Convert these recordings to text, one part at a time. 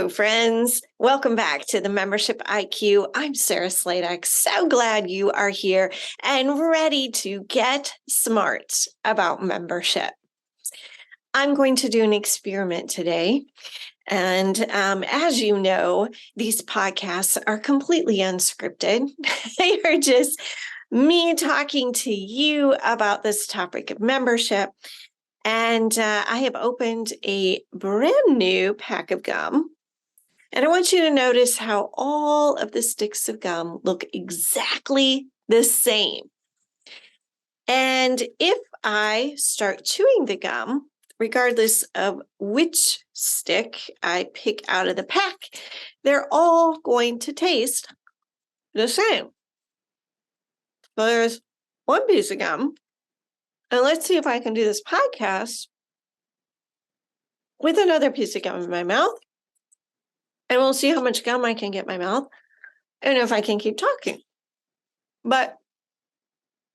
Hello, friends. Welcome back to the Membership IQ. I'm Sarah Sladek. So glad you are here and ready to get smart about membership. I'm going to do an experiment today. And as you know, these podcasts are completely unscripted. They are just me talking to you about this topic of membership. And I have opened a brand new pack of gum. And I want you to notice how all of the sticks of gum look exactly the same. And if I start chewing the gum, regardless of which stick I pick out of the pack, they're all going to taste the same. So there's one piece of gum. And let's see if I can do this podcast with another piece of gum in my mouth. And we'll see how much gum I can get in my mouth and if I can keep talking. But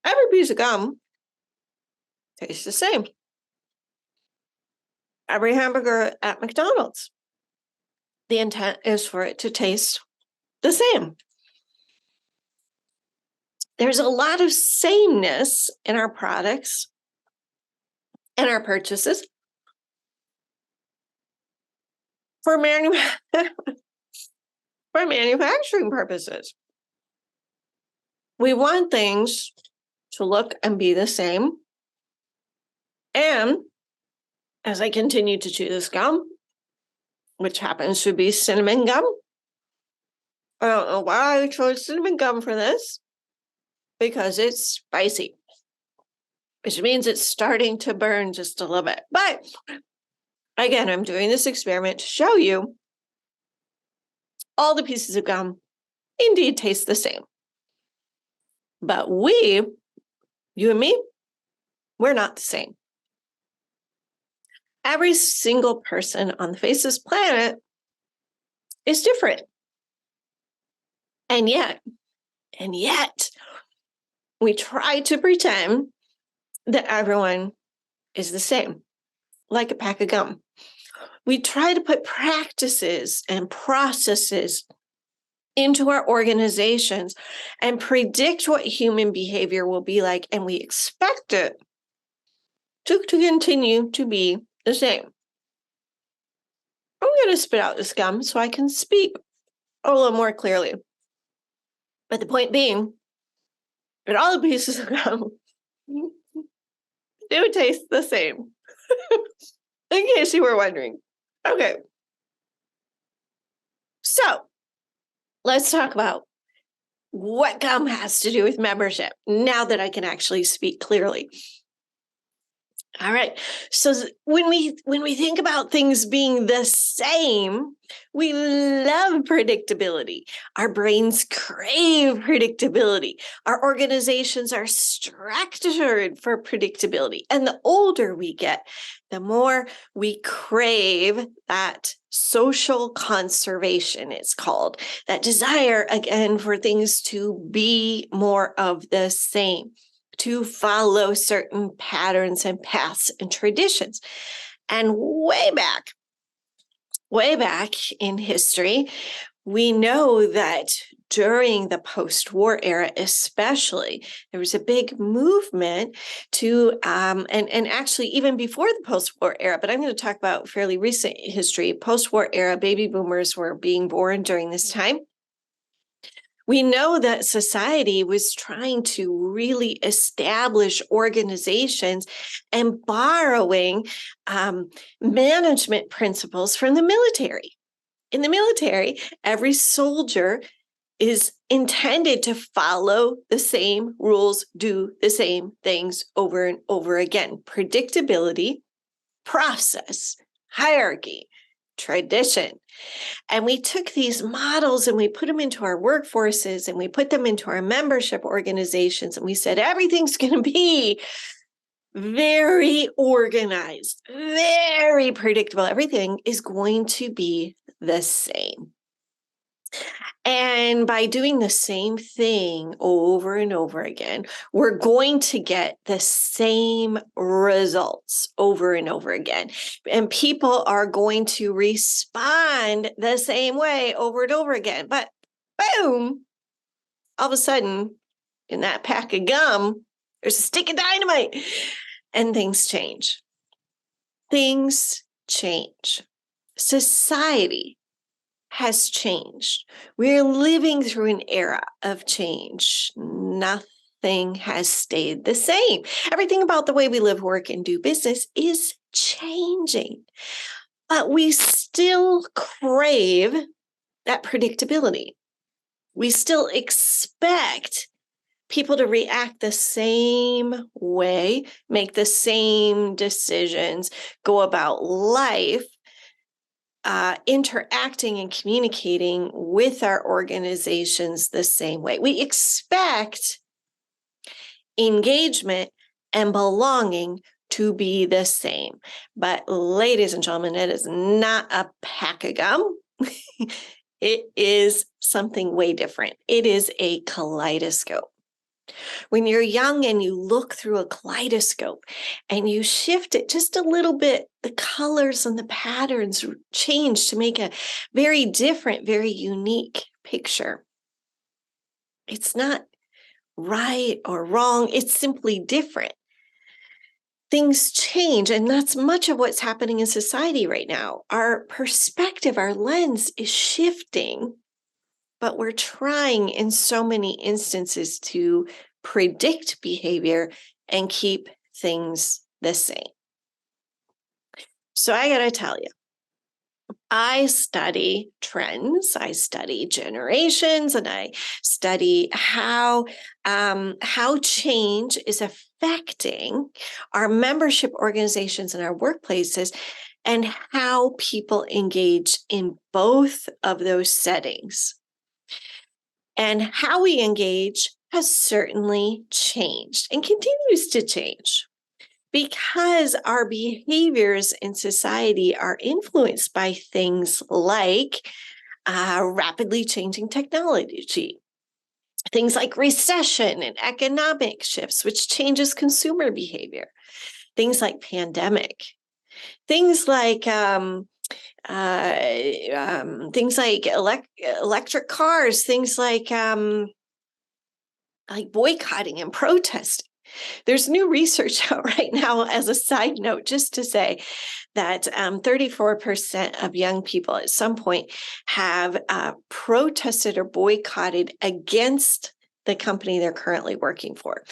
every piece of gum tastes the same. Every hamburger at McDonald's, the intent is for it to taste the same. There's a lot of sameness in our products and our purchases for manufacturing purposes. We want things to look and be the same. And as I continue to chew this gum, which happens to be cinnamon gum, I don't know why I chose cinnamon gum for this, because it's spicy, which means it's starting to burn just a little bit. But again, I'm doing this experiment to show you all the pieces of gum indeed taste the same. But you and me, we're not the same. Every single person on the face of this planet is different. And yet, we try to pretend that everyone is the same, like a pack of gum. We try to put practices and processes into our organizations and predict what human behavior will be like, and we expect it to continue to be the same. I'm going to spit out this gum so I can speak a little more clearly. But the point being that all the pieces of gum do taste the same, in case you were wondering. Okay. So let's talk about what gum has to do with membership now that I can actually speak clearly. All right. So when we think about things being the same, we love predictability. Our brains crave predictability. Our organizations are structured for predictability. And the older we get, the more we crave that social conservation, it's called, that desire, again, for things to be more of the same, to follow certain patterns and paths and traditions. And way back in history, we know that during the post-war era, especially, there was a big movement to, and actually even before the post-war era, but I'm going to talk about fairly recent history. Post-war era, baby boomers were being born during this time. We know that society was trying to really establish organizations and borrowing management principles from the military. In the military, every soldier is intended to follow the same rules, do the same things over and over again. Predictability, process, hierarchy, tradition. And we took these models and we put them into our workforces and we put them into our membership organizations. And we said, everything's going to be very organized, very predictable. Everything is going to be the same. And by doing the same thing over and over again, we're going to get the same results over and over again. And people are going to respond the same way over and over again. But boom, all of a sudden, in that pack of gum, there's a stick of dynamite, and things change. Things change. Society has changed. We're living through an era of change. Nothing has stayed the same. Everything about the way we live, work, and do business is changing. But we still crave that predictability. We still expect people to react the same way, make the same decisions, go about life, interacting and communicating with our organizations the same way. We expect engagement and belonging to be the same. But ladies and gentlemen, it is not a pack of gum. It is something way different. It is a kaleidoscope. When you're young and you look through a kaleidoscope and you shift it just a little bit, the colors and the patterns change to make a very different, very unique picture. It's not right or wrong. It's simply different. Things change, and that's much of what's happening in society right now. Our perspective, our lens is shifting, but we're trying in so many instances to predict behavior and keep things the same. So I got to tell you, I study trends, I study generations, and I study how change is affecting our membership organizations and our workplaces, and how people engage in both of those settings. And how we engage has certainly changed and continues to change, because our behaviors in society are influenced by things like rapidly changing technology, things like recession and economic shifts, which changes consumer behavior, things like pandemic, things like electric cars, things like boycotting and protesting. There's new research out right now, as a side note, just to say that 34% of young people at some point have protested or boycotted against the company they're currently working for.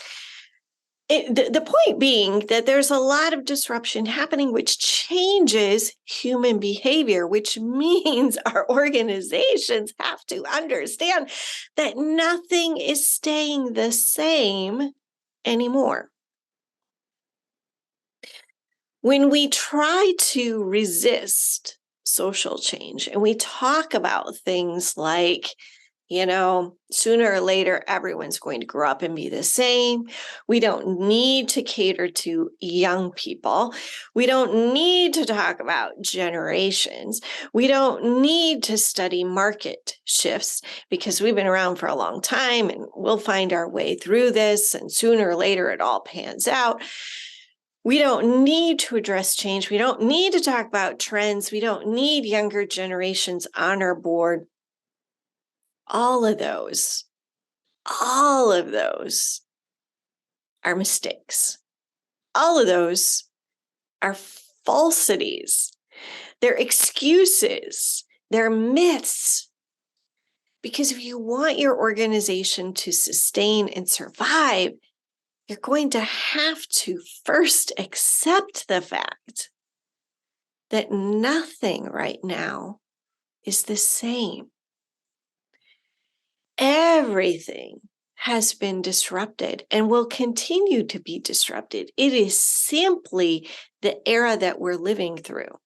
The point being that there's a lot of disruption happening, which changes human behavior, which means our organizations have to understand that nothing is staying the same anymore. When we try to resist social change and we talk about things like, sooner or later, everyone's going to grow up and be the same. We don't need to cater to young people. We don't need to talk about generations. We don't need to study market shifts, because we've been around for a long time and we'll find our way through this, and sooner or later it all pans out. We don't need to address change. We don't need to talk about trends. We don't need younger generations on our board. All of those are mistakes. All of those are falsities. They're excuses. They're myths. Because if you want your organization to sustain and survive, you're going to have to first accept the fact that nothing right now is the same. Everything has been disrupted and will continue to be disrupted. It is simply the era that we're living through.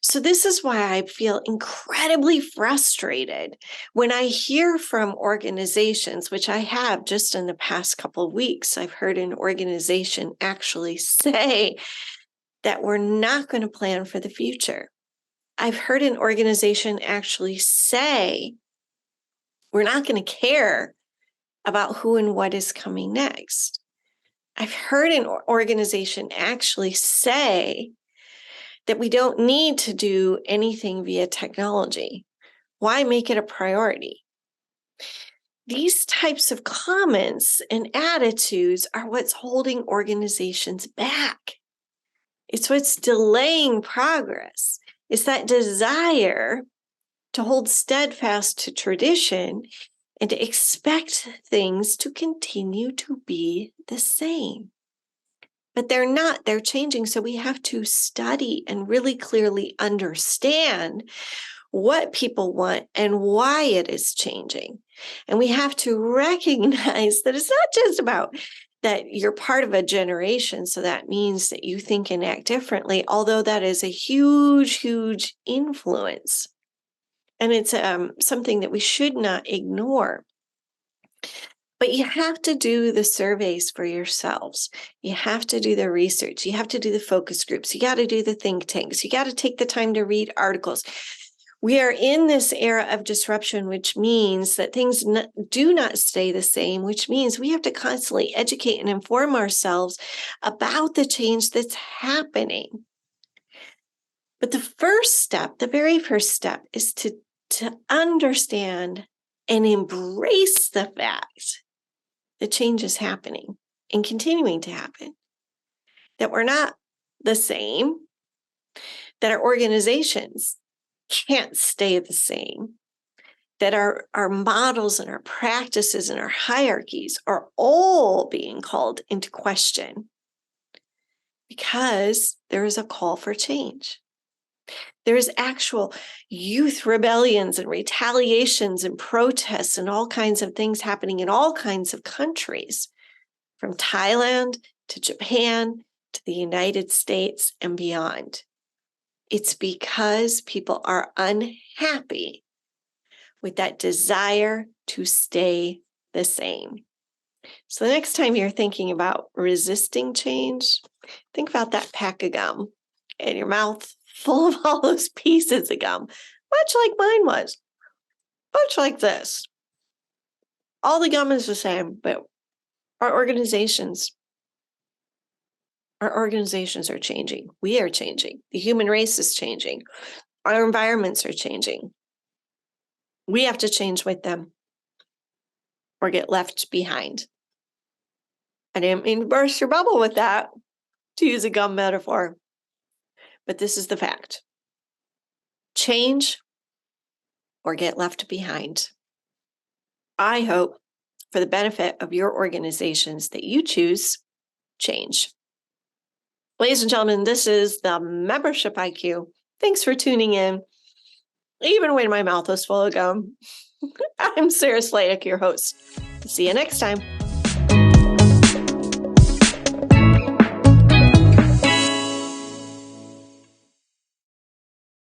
So this is why I feel incredibly frustrated when I hear from organizations, which I have just in the past couple of weeks. I've heard an organization actually say that we're not going to plan for the future. I've heard an organization actually say, we're not going to care about who and what is coming next. I've heard an organization actually say that we don't need to do anything via technology. Why make it a priority? These types of comments and attitudes are what's holding organizations back. It's what's delaying progress. It's that desire to hold steadfast to tradition and to expect things to continue to be the same. But they're not, they're changing. So we have to study and really clearly understand what people want and why it is changing. And we have to recognize that it's not just about that you're part of a generation. So that means that you think and act differently, although that is a huge, huge influence. And it's something that we should not ignore. But you have to do the surveys for yourselves. You have to do the research. You have to do the focus groups. You got to do the think tanks. You got to take the time to read articles. We are in this era of disruption, which means that things do not stay the same, which means we have to constantly educate and inform ourselves about the change that's happening. But the first step, the very first step, is to understand and embrace the fact that change is happening and continuing to happen, that we're not the same, that our organizations can't stay the same, that our models and our practices and our hierarchies are all being called into question because there is a call for change. There is actual youth rebellions and retaliations and protests and all kinds of things happening in all kinds of countries, from Thailand to Japan to the United States and beyond. It's because people are unhappy with that desire to stay the same. So the next time you're thinking about resisting change, think about that pack of gum in your mouth full of all those pieces of gum, much like mine was, much like this. All the gum is the same, but our organizations are changing. We are changing. The human race is changing. Our environments are changing. We have to change with them or get left behind. I didn't mean to burst your bubble with that, to use a gum metaphor, but this is the fact. Change or get left behind. I hope, for the benefit of your organizations, that you choose change. Ladies and gentlemen, this is the Membership IQ. Thanks for tuning in. Even when my mouth is full of gum, I'm Sarah Slayek, your host. See you next time.